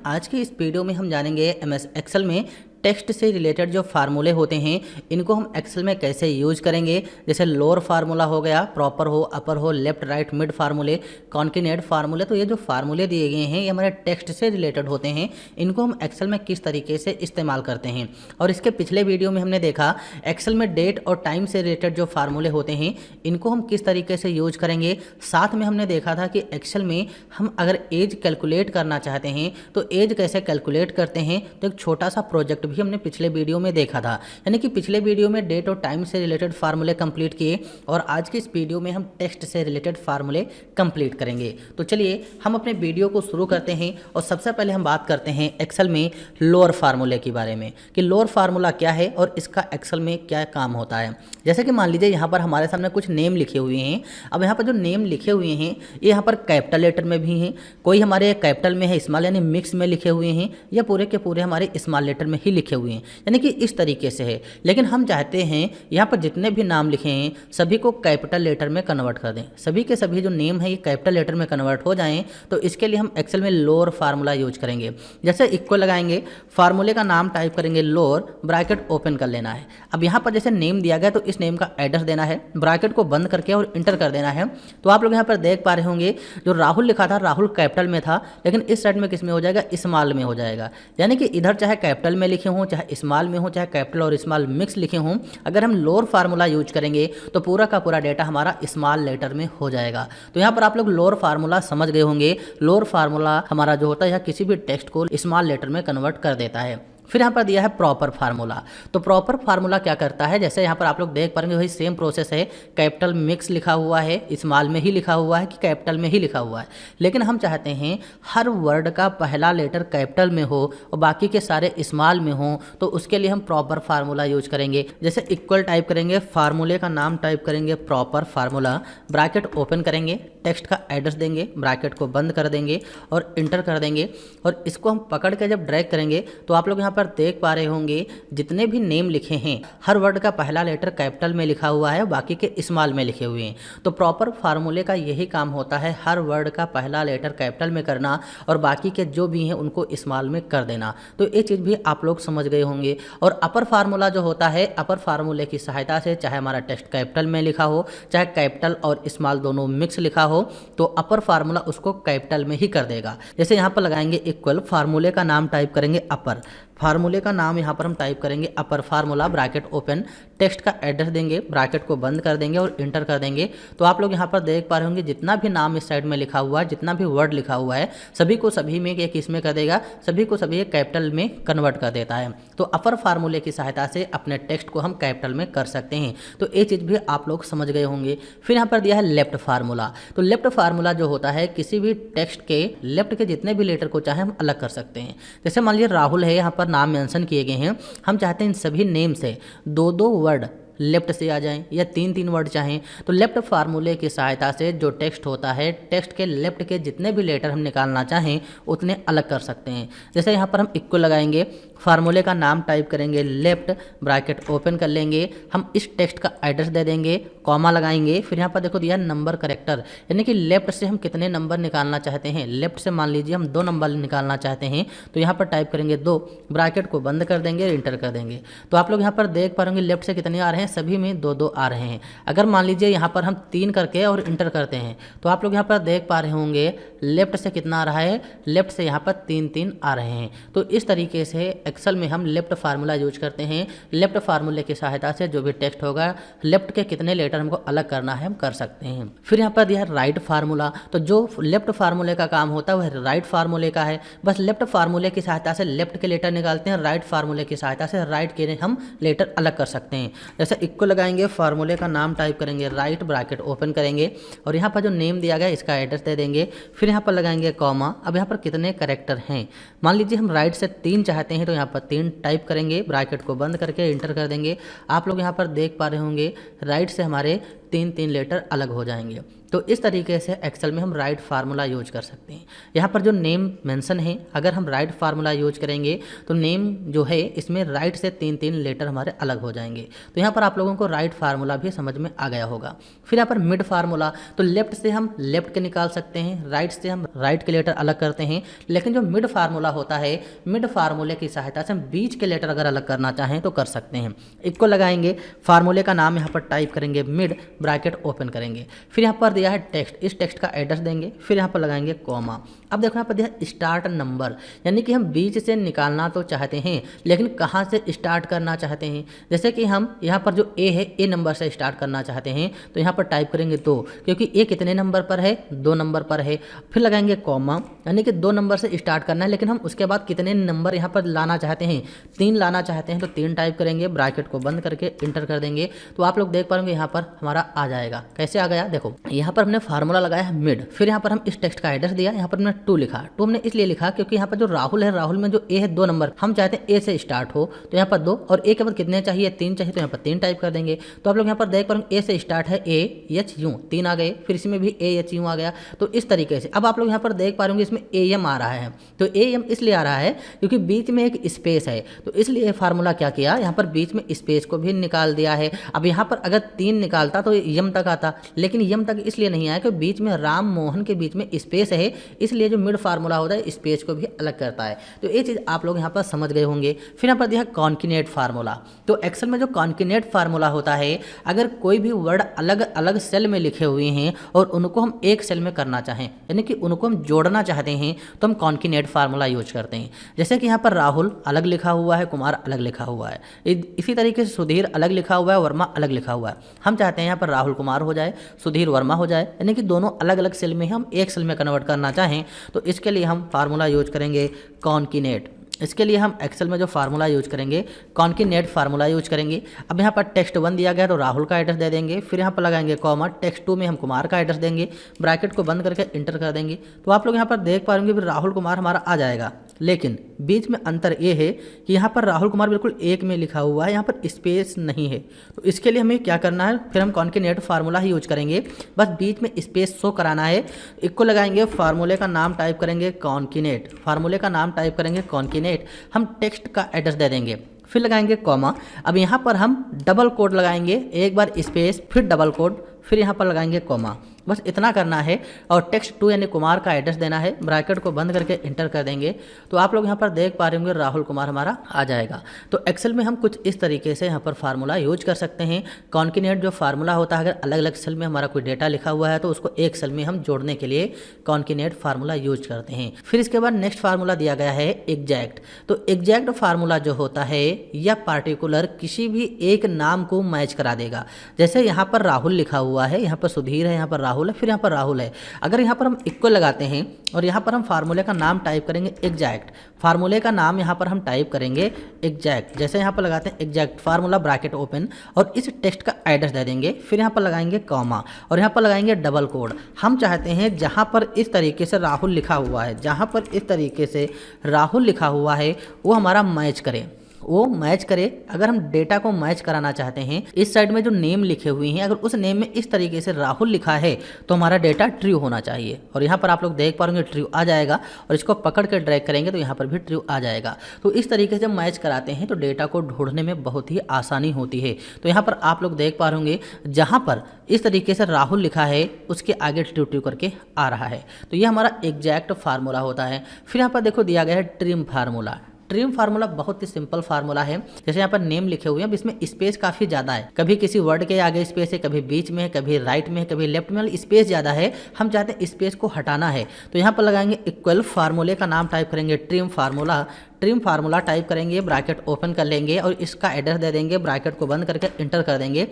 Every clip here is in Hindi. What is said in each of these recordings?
आज की इस वीडियो में हम जानेंगे एमएस एक्सेल में टेक्स्ट से रिलेटेड जो फार्मूले होते हैं इनको हम एक्सेल में कैसे यूज करेंगे। जैसे लोअर फार्मूला हो गया, प्रॉपर हो, अपर हो, लेफ्ट राइट मिड फार्मूले, कॉन्केनेट फार्मूले। तो ये जो फार्मूले दिए गए हैं ये हमारे टेक्स्ट से रिलेटेड होते हैं। इनको हम एक्सेल में किस तरीके से इस्तेमाल करते हैं। और इसके पिछले वीडियो में हमने देखा एक्सेल में डेट और टाइम से रिलेटेड जो फार्मूले होते हैं इनको हम किस तरीके से यूज करेंगे। साथ में हमने देखा था कि एक्सेल में हम अगर एज कैलकुलेट करना चाहते हैं तो एज कैसे कैलकुलेट करते हैं। तो एक छोटा सा प्रोजेक्ट भी हमने पिछले वीडियो में देखा था। यानी कि पिछले वीडियो में डेट और टाइम से रिलेटेड फार्मूले कंप्लीट किए और आज की इस वीडियो में हम टेक्स्ट से रिलेटेड फार्मूले कंप्लीट करेंगे। तो चलिए हम अपने वीडियो को शुरू करते हैं और सबसे पहले हम बात करते हैं एक्सेल में लोअर फार्मूले के बारे में कि लोअर फार्मूला क्या है और इसका एक्सेल में क्या काम होता है। जैसे कि मान लीजिए यहाँ पर हमारे सामने कुछ नेम लिखे हुए हैं। अब यहाँ पर जो नेम लिखे हुए हैं ये यहाँ पर कैपिटल लेटर में भी हैं, कोई हमारे कैपिटल में है, स्मॉल यानी मिक्स में लिखे हुए हैं, या पूरे के पूरे हमारे स्मॉल लेटर में ही लिखे हुए हैं। यानी कि इस तरीके से है। लेकिन हम चाहते हैं यहाँ पर जितने भी नाम लिखे हैं सभी को कैपिटल लेटर में कन्वर्ट कर दें, सभी के सभी जो नेम है ये कैपिटल लेटर में कन्वर्ट हो जाएं। तो इसके लिए हम एक्सेल में लोअर फार्मूला यूज करेंगे। जैसे इक्वल लगाएंगे, फार्मूले का नाम टाइप करेंगे लोअर, ब्रैकेट ओपन कर लेना है। अब यहाँ पर जैसे नेम दिया गया तो इस नेम का एड्रेस देना है, ब्रैकेट को बंद करके और इंटर कर देना है। तो आप लोग यहाँ पर देख पा रहे होंगे जो राहुल लिखा था राहुल कैपिटल में था, लेकिन इस साइड में किस में हो जाएगा, स्मॉल में हो जाएगा। यानी कि इधर चाहे कैपिटल में लिखे हों, चाहे स्मॉल में हो, चाहे कैपिटल और स्मॉल मिक्स लिखे हों, अगर हम लोअर फार्मूला यूज करेंगे तो पूरा का पूरा डेटा हमारा स्मॉल लेटर में हो जाएगा। तो यहाँ पर आप लोग लोअर फार्मूला समझ गए होंगे। लोअर फार्मूला हमारा जो होता है यह किसी भी टेक्स्ट को स्मॉल लेटर में कन्वर्ट कर देता है। फिर यहाँ पर दिया है प्रॉपर फार्मूला। तो प्रॉपर फार्मूला क्या करता है, जैसे यहाँ पर आप लोग देख पाएंगे वही सेम प्रोसेस है। कैपिटल मिक्स लिखा हुआ है, स्मॉल में ही लिखा हुआ है कि कैपिटल में ही लिखा हुआ है, लेकिन हम चाहते हैं हर वर्ड का पहला लेटर कैपिटल में हो और बाकी के सारे स्मॉल में हो। तो उसके लिए हम प्रॉपर फार्मूला यूज करेंगे। जैसे इक्वल टाइप करेंगे, फार्मूले का नाम टाइप करेंगे प्रॉपर फार्मूला, ब्रैकेट ओपन करेंगे, टेक्स्ट का एड्रेस देंगे, ब्रैकेट को बंद कर देंगे और इंटर कर देंगे। और इसको हम पकड़ के जब ड्रैग करेंगे तो आप लोग यहाँ पर देख पा रहे होंगे जितने भी नेम लिखे हैं हर वर्ड का पहला लेटर कैपिटल में लिखा हुआ है, बाकी के स्मॉल में लिखे हुए हैं। तो प्रॉपर फार्मूले का यही काम होता है, हर वर्ड का पहला लेटर कैपिटल में करना और बाकी के जो भी हैं उनको स्मॉल में कर देना। तो ये चीज़ भी आप लोग समझ गए होंगे। और अपर फार्मूला जो होता है, अपर फार्मूले की सहायता से चाहे हमारा टेक्स्ट कैपिटल में लिखा हो, चाहे कैपिटल और स्मॉल दोनों मिक्स लिखा हो, तो अपर फार्मूला उसको कैपिटल में ही कर देगा। जैसे यहाँ पर लगाएंगे इक्वल, फार्मूले का नाम टाइप करेंगे अपर, फार्मूले का नाम यहाँ पर हम टाइप करेंगे अपर फार्मूला, ब्रैकेट ओपन, टेक्स्ट का एड्रेस देंगे, ब्रैकेट को बंद कर देंगे और इंटर कर देंगे। तो आप लोग यहाँ पर देख पा रहे होंगे जितना भी नाम इस साइड में लिखा हुआ है, जितना भी वर्ड लिखा हुआ है, सभी को सभी में एक इसमें कर देगा, सभी को सभी कैपिटल में कन्वर्ट कर देता है। तो अपर फार्मूले की सहायता से अपने टेक्स्ट को हम कैपिटल में कर सकते हैं। तो ये चीज़ भी आप लोग समझ गए होंगे। फिर यहाँ पर दिया है लेफ्ट फार्मूला। तो लेफ्ट फार्मूला जो होता है किसी भी टेक्स्ट के लेफ्ट के जितने भी लेटर को चाहे हम अलग कर सकते हैं। जैसे मान लीजिए राहुल है, यहाँ पर नाम मेंशन किए गए हैं, हम चाहते हैं इन सभी नेम से दो दो वर्ड लेफ्ट से आ जाएं या तीन तीन वर्ड चाहें। तो लेफ्ट फार्मूले की सहायता से जो टेक्स्ट होता है, टेक्स्ट के लेफ्ट के जितने भी लेटर हम निकालना चाहें उतने अलग कर सकते हैं। जैसे यहाँ पर हम इक्वल लगाएंगे, फार्मूले का नाम टाइप करेंगे लेफ्ट, ब्रैकेट ओपन कर लेंगे, हम इस टेक्स्ट का एड्रेस दे देंगे, कॉमा लगाएंगे। फिर यहाँ पर देखो दिया नंबर करेक्टर, यानी कि लेफ्ट से हम कितने नंबर निकालना चाहते हैं। लेफ्ट से मान लीजिए हम 2 नंबर निकालना चाहते हैं तो यहाँ पर टाइप करेंगे 2, ब्रैकेट को बंद कर देंगे, इंटर कर देंगे। तो आप लोग यहाँ पर देख पा रहे लेफ्ट से कितने आ रहे हैं, सभी में 2 2 आ रहे हैं। अगर मान लीजिए यहाँ पर हम 3 करके और इंटर करते हैं तो आप लोग यहाँ पर देख पा रहे होंगे लेफ्ट से कितना आ रहा है, लेफ्ट से यहाँ पर 3 3 आ रहे हैं। तो इस तरीके से एक्सेल में हम लेफ्ट फार्मूला यूज करते हैं। लेफ्ट फार्मूले की सहायता से जो भी टेक्स्ट होगा लेफ्ट के कितने लेटर हमको अलग करना है हम कर सकते हैं। फिर यहाँ पर दिया है राइट फार्मूला। तो जो लेफ्ट फार्मूले का काम होता है वह राइट फार्मूले का है। बस लेफ्ट फार्मूले की सहायता से लेफ्ट के लेटर निकालते हैं, राइट फार्मूले की सहायता से राइट के हम लेटर अलग कर सकते हैं। जैसे इक्वल लगाएंगे, फार्मूले का नाम टाइप करेंगे राइट, ब्रैकेट ओपन करेंगे और यहाँ पर जो नेम दिया गया इसका एड्रेस दे देंगे। फिर यहाँ पर लगाएंगे कॉमा। अब यहाँ पर कितने कैरेक्टर हैं, मान लीजिए हम राइट से 3 चाहते हैं तो यहाँ पर 3 टाइप करेंगे, ब्रैकेट को बंद करके इंटर कर देंगे। आप लोग यहाँ पर देख पा रहे होंगे राइट से हमारे 3 3 लेटर अलग हो जाएंगे। तो इस तरीके से एक्सेल में हम राइट फार्मूला यूज कर सकते हैं। यहाँ पर जो नेम मेंशन है, अगर हम राइट फार्मूला यूज करेंगे तो नेम जो है इसमें राइट से 3-3 लेटर हमारे अलग हो जाएंगे। तो यहाँ पर आप लोगों को राइट फार्मूला भी समझ में आ गया होगा। फिर यहाँ पर मिड फार्मूला, तो लेफ्ट से हम लेफ्ट के निकाल सकते हैं, राइट से हम राइट के लेटर अलग करते हैं, लेकिन जो मिड फार्मूला होता है, मिड फार्मूले की सहायता से हम बीच के लेटर अगर अलग करना चाहें तो कर सकते हैं। इक्को लगाएंगे, फार्मूले का नाम यहाँ पर टाइप करेंगे मिड, ब्रैकेट ओपन करेंगे, फिर यहाँ पर दिया है टेक्स्ट, इस टेक्स्ट का एड्रेस देंगे, फिर यहाँ पर लगाएंगे कॉमा। अब देखो यहाँ पर दिया स्टार्ट नंबर, यानी कि हम बीच से निकालना तो चाहते हैं लेकिन कहाँ से स्टार्ट करना चाहते हैं। जैसे कि हम यहाँ पर जो ए है, ए नंबर से स्टार्ट करना चाहते हैं, तो यहाँ पर टाइप करेंगे 2, क्योंकि ए कितने नंबर पर है, 2 नंबर पर है। फिर लगाएंगे कॉमा, यानी कि 2 नंबर से स्टार्ट करना है, लेकिन हम उसके बाद कितने नंबर यहाँ पर लाना चाहते हैं, 3 लाना चाहते हैं, तो 3 टाइप करेंगे, ब्रैकेट को बंद करके इंटर कर देंगे। तो आप लोग देख पाएंगे यहाँ पर हमारा आ जाएगा। कैसे आ गया, देखो यहाँ पर हमने फार्मूला लगाया है मिड, फिर यहाँ पर हम इस टेक्स्ट का एड्रेस दिया, यहाँ पर हमने 2 लिखा। 2 हमने इसलिए लिखा क्योंकि यहाँ पर जो राहुल है, राहुल में जो ए है 2 नंबर, हम चाहते हैं ए से स्टार्ट हो, तो यहाँ पर 2, और ए के बाद कितने चाहिए, 3 चाहिए, तो यहाँ पर 3 टाइप कर देंगे। तो आप लोग यहाँ पर देख पाएंगे ए से स्टार्ट है, ए एच यू 3 आ गए, फिर इसमें भी ए एच यू आ गया। तो इस तरीके से अब आप लोग यहाँ पर देख पा रहे होंगे इसमें ए एम आ रहा है। तो ए एम इसलिए आ रहा है क्योंकि बीच में एक स्पेस है, तो इसलिए फार्मूला क्या किया, यहाँ पर बीच में स्पेस को भी निकाल दिया है। अब यहाँ पर अगर 3 निकालता तो यम तक आता, लेकिन यम तक इसलिए नहीं आया कि बीच में राम मोहन के बीच में स्पेस है, इसलिए जो मिड फार्मूला होता है स्पेस को भी अलग करता है। तो ये चीज़ आप लोग यहाँ पर समझ गए होंगे। फिर यहाँ पर दिया कॉन्किनेट फार्मूला। तो एक्सेल में जो कॉन्किनेट फार्मूला होता है, अगर कोई भी वर्ड अलग अलग सेल में लिखे हुए हैं और उनको हम एक सेल में करना चाहें, यानी कि उनको हम जोड़ना चाहते हैं, तो हम कॉन्किनेट फार्मूला यूज करते हैं। जैसे कि यहाँ पर राहुल अलग लिखा हुआ है, कुमार अलग लिखा हुआ है, इसी तरीके से सुधीर अलग लिखा हुआ है, वर्मा अलग लिखा हुआ है। हम चाहते हैं यहाँ पर राहुल कुमार हो जाए, सुधीर वर्मा हो जाए, यानी कि दोनों अलग अलग सेल में हम एक सेल में कन्वर्ट करना चाहें, तो इसके लिए हम फार्मूला यूज करेंगे कॉन्किनेट। इसके लिए हम एक्सेल में जो फार्मूला यूज करेंगे कॉन्किनेट फार्मूला यूज करेंगे। अब यहाँ पर टेक्स्ट 1 दिया गया तो राहुल का एड्रेस दे देंगे, फिर यहाँ पर लगाएंगे कॉमा, टेक्स्ट 2 में हम कुमार का एड्रेस देंगे, ब्रैकेट को बंद करके इंटर कर देंगे। तो आप लोग यहाँ पर देख पाएंगे फिर राहुल कुमार हमारा आ जाएगा, लेकिन बीच में अंतर ये है कि यहाँ पर राहुल कुमार बिल्कुल एक में लिखा हुआ है, यहाँ पर स्पेस नहीं है। तो इसके लिए हमें क्या करना है, फिर हम कॉन्किनेट फार्मूला ही यूज करेंगे, बस बीच में स्पेस शो कराना है। इक्को लगाएंगे, फार्मूले का नाम टाइप करेंगे कॉन्किनेट, फार्मूले का नाम टाइप करेंगे कॉन्किनेट, हम टेक्स्ट का एड्रेस दे देंगे, फिर लगाएंगे कॉमा। अब यहाँ पर हम डबल कोड लगाएंगे, एक बार स्पेस फिर डबल कोड, फिर यहाँ पर लगाएंगे कॉमा। बस इतना करना है और टेक्स्ट 2 यानी कुमार का एड्रेस देना है, ब्रैकेट को बंद करके इंटर कर देंगे। तो आप लोग यहाँ पर देख पा रहे होंगे राहुल कुमार हमारा आ जाएगा। तो एक्सेल में हम कुछ इस तरीके से यहाँ पर फार्मूला यूज कर सकते हैं। कॉन्किनेट जो फार्मूला होता है, अगर अलग अलग सेल में हमारा कोई डेटा लिखा हुआ है तो उसको एक सेल में हम जोड़ने के लिए कॉन्किनेट फार्मूला यूज करते हैं। फिर इसके बाद नेक्स्ट फार्मूला दिया गया है एग्जैक्ट। तो एग्जैक्ट फार्मूला जो होता है या पार्टिकुलर किसी भी एक नाम को मैच करा देगा। जैसे यहाँ पर राहुल लिखा हुआ है, यहाँ पर सुधीर है, यहाँ पर राहुल है, फिर यहाँ पर राहुल है। अगर यहाँ पर हम इक्वल लगाते हैं और यहाँ पर हम फार्मूले का नाम टाइप करेंगे एग्जैक्ट, फार्मूले का नाम यहाँ पर हम टाइप करेंगे एग्जैक्ट, जैसे यहाँ पर लगाते हैं एग्जैक्ट फार्मूला ब्रैकेट ओपन, और इस टेक्स्ट का एड्रेस दे देंगे, फिर यहाँ पर लगाएंगे कॉमा और यहाँ पर लगाएंगे डबल कोड। हम चाहते हैं जहाँ पर इस तरीके से राहुल लिखा हुआ है, जहाँ पर इस तरीके से राहुल लिखा हुआ है वो हमारा मैच करे, वो मैच करे। अगर हम डेटा को मैच कराना चाहते हैं, इस साइड में जो नेम लिखे हुए हैं अगर उस नेम में इस तरीके से राहुल लिखा है तो हमारा डेटा ट्रू होना चाहिए। और यहाँ पर आप लोग देख पाएंगे ट्रू आ जाएगा, और इसको पकड़ के ड्रैग करेंगे तो यहाँ पर भी ट्रू आ जाएगा। तो इस तरीके से मैच कराते हैं तो डेटा को ढूंढने में बहुत ही आसानी होती है। तो यहाँ पर आप लोग देख पा रहे होंगे जहाँ पर इस तरीके से राहुल लिखा है उसके आगे ट्रू ट्रू करके आ रहा है। तो ये हमारा एग्जैक्ट फार्मूला होता है। फिर यहाँ पर देखो दिया गया है ट्रिम फार्मूला। ट्रिम फार्मूला बहुत ही सिंपल फार्मूला है। जैसे यहाँ पर नेम लिखे हुए हैं, अब इसमें स्पेस काफ़ी ज़्यादा है, कभी किसी वर्ड के आगे स्पेस है, कभी बीच में है, कभी राइट में है, कभी लेफ्ट में, स्पेस ज़्यादा है। हम चाहते हैं स्पेस को हटाना है, तो यहाँ पर लगाएंगे इक्वल, फार्मूले का नाम टाइप करेंगे trim formula, trim formula type करेंगे, ब्रैकेट ओपन कर लेंगे और इसका एड्रेस दे देंगे, ब्रैकेट को बंद करके इंटर कर देंगे।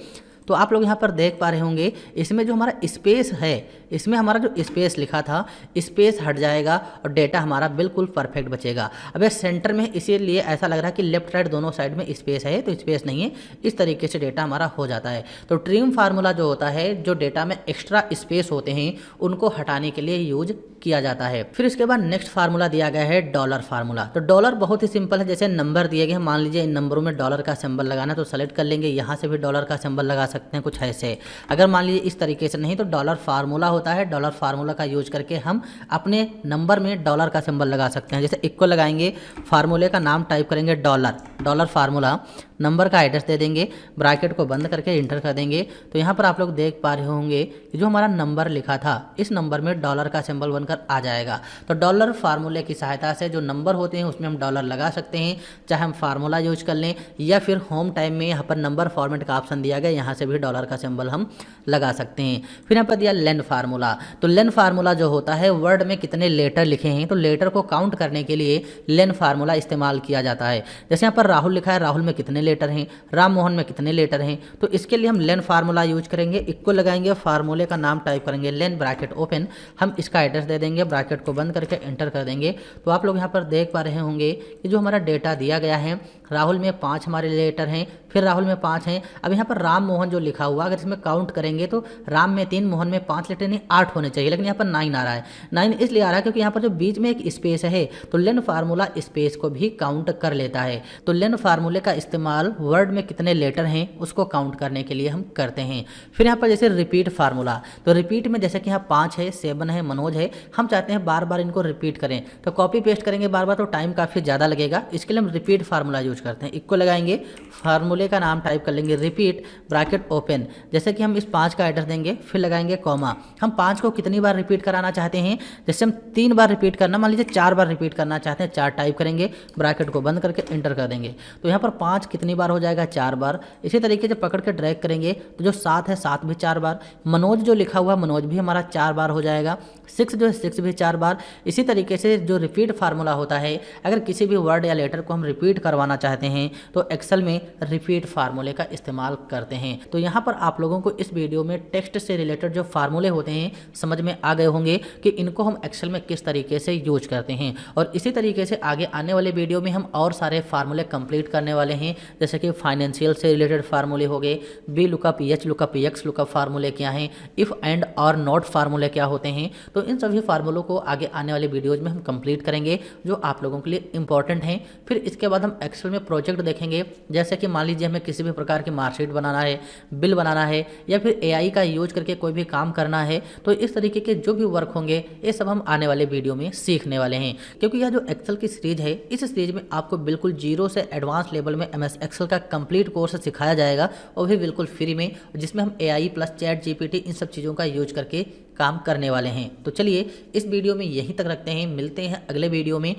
तो आप लोग यहाँ पर देख पा रहे होंगे इसमें जो हमारा स्पेस है इसमें हमारा जो स्पेस लिखा था स्पेस हट जाएगा और डेटा हमारा बिल्कुल परफेक्ट बचेगा। अब ये सेंटर में इसीलिए ऐसा लग रहा है कि लेफ्ट राइट दोनों साइड में स्पेस है, तो स्पेस नहीं है, इस तरीके से डेटा हमारा हो जाता है। तो ट्रिम फार्मूला जो होता है, जो डेटा में एक्स्ट्रा स्पेस होते हैं उनको हटाने के लिए यूज किया जाता है। फिर इसके बाद नेक्स्ट फार्मूला दिया गया है डॉलर फार्मूला। तो डॉलर बहुत ही सिंपल है, जैसे नंबर दिए गए हैं, मान लीजिए इन नंबरों में डॉलर का सिंबल लगाना है तो सेलेक्ट कर लेंगे, यहाँ से भी डॉलर का सिंबल लगा सकते हैं कुछ ऐसे। अगर मान लीजिए इस तरीके से नहीं तो डॉलर फार्मूला होता है, डॉलर फार्मूला का यूज करके हम अपने नंबर में डॉलर का सिंबल लगा सकते हैं। जैसे इक्वल लगाएंगे, फार्मूले का नाम टाइप करेंगे डॉलर फार्मूला, नंबर का एड्रेस दे देंगे, ब्रैकेट को बंद करके इंटर कर देंगे। तो यहाँ पर आप लोग देख पा रहे होंगे कि जो हमारा नंबर लिखा था इस नंबर में डॉलर का सिंबल बनकर आ जाएगा। तो डॉलर फार्मूले की सहायता से जो नंबर होते हैं उसमें हम डॉलर लगा सकते हैं, चाहे हम फार्मूला यूज कर लें या फिर होम टाइम में यहाँ पर नंबर फॉर्मेट का ऑप्शन दिया गया, यहाँ से भी डॉलर का सिंबल हम लगा सकते हैं। फिर यहाँ पर दिया लेन फार्मूला। तो लेन फार्मूला जो होता है वर्ड में कितने लेटर लिखे हैं, तो लेटर को काउंट करने के लिए लेन फार्मूला इस्तेमाल किया जाता है। जैसे यहाँ पर राहुल लिखा है, राहुल में कितने लेटर हैं, राम मोहन में कितने लेटर हैं, तो इसके लिए हम लेन फार्मूला यूज करेंगे। इक्वल लगाएंगे, फार्मूले का नाम टाइप करेंगे लेन, ब्रैकेट ओपन, हम इसका एड्रेस दे देंगे, ब्रैकेट को बंद करके एंटर कर देंगे। तो आप लोग यहाँ पर देख पा रहे होंगे कि जो हमारा डेटा दिया गया है, राहुल में 5 हमारे लेटर हैं, फिर राहुल में 5 हैं। अब यहाँ पर राम मोहन जो लिखा हुआ, अगर इसमें काउंट करेंगे तो राम में 3, मोहन में 5 लेटर नहीं 8 होने चाहिए, लेकिन यहाँ पर 9 आ रहा है। 9 इसलिए आ रहा है क्योंकि यहाँ पर जो बीच में एक स्पेस है, तो लेन फार्मूला स्पेस को भी काउंट कर लेता है। तो लेन फार्मूले का इस्तेमाल वर्ड में कितने लेटर हैं उसको काउंट करने के लिए हम करते हैं। फिर यहाँ पर जैसे रिपीट फार्मूला, तो रिपीट में जैसे कि यहाँ 5 है, 7 है, मनोज है, हम चाहते हैं बार बार इनको रिपीट करें, तो कॉपी पेस्ट करेंगे बार बार तो टाइम काफ़ी ज़्यादा लगेगा, इसके लिए हम रिपीट फार्मूला यूज करते हैं। इक्वल लगाएंगे, फार्मूले का नाम टाइप कर लेंगे रिपीट, ब्रैकेट ओपन, जैसे कि हम इस 5 का एड्रेस देंगे, फिर लगाएंगे कॉमा। हम 5 को कितनी बार रिपीट कराना चाहते हैं, जैसे हम 3 बार रिपीट करना, मान लीजिए 4 बार रिपीट करना चाहते हैं, 4 टाइप करेंगे, ब्रैकेट को बंद करके एंटर कर देंगे। तो यहाँ पर 5 कितनी बार हो जाएगा, 4 बार। इसी तरीके से पकड़ के ड्रैग करेंगे तो जो 7 है 7 भी 4 बार, मनोज जो लिखा हुआ मनोज भी हमारा 4 बार हो जाएगा, 6 जो है 6 भी 4 बार। इसी तरीके से जो रिपीट फार्मूला होता है, अगर किसी भी वर्ड या लेटर को हम रिपीट करवाना चाहते हैं तो एक्सेल में रिपीट फार्मूले का इस्तेमाल करते हैं। तो यहाँ पर आप लोगों को इस वीडियो में टेक्स्ट से रिलेटेड जो फार्मूले होते हैं समझ में आ गए होंगे कि इनको हम एक्सेल में किस तरीके से यूज करते हैं। और इसी तरीके से आगे आने वाले वीडियो में हम और सारे फार्मूले कंप्लीट करने वाले हैं, जैसे कि फाइनेंशियल से रिलेटेड फार्मूले हो गए, B lookup, H lookup, x lookup फार्मूले क्या हैं, इफ एंड और नॉट फार्मूले क्या होते हैं। तो इन सभी फार्मूलों को आगे आने वाले वीडियोज में हम कंप्लीट करेंगे जो आप लोगों के लिए इंपॉर्टेंट हैं। फिर इसके बाद हम एक्सेल में प्रोजेक्ट देखेंगे, जैसे कि मान लीजिए हमें किसी भी प्रकार की मार्कशीट बनाना है, बिल बनाना है, या फिर एआई का यूज करके कोई भी काम करना है, तो इस तरीके के जो भी वर्क होंगे ये सब हम आने वाले वीडियो में सीखने वाले हैं। क्योंकि यह जो एक्सेल की सीरीज है, इस सीरीज में आपको बिल्कुल जीरो से एडवांस लेवल में एमएस एक्सेल का कंप्लीट कोर्स सिखाया जाएगा, और भी बिल्कुल फ्री में, जिसमें हम एआई प्लस चैट जीपीटी इन सब चीज़ों का यूज करके काम करने वाले हैं। तो चलिए इस वीडियो में यहीं तक रखते हैं, मिलते हैं अगले वीडियो में।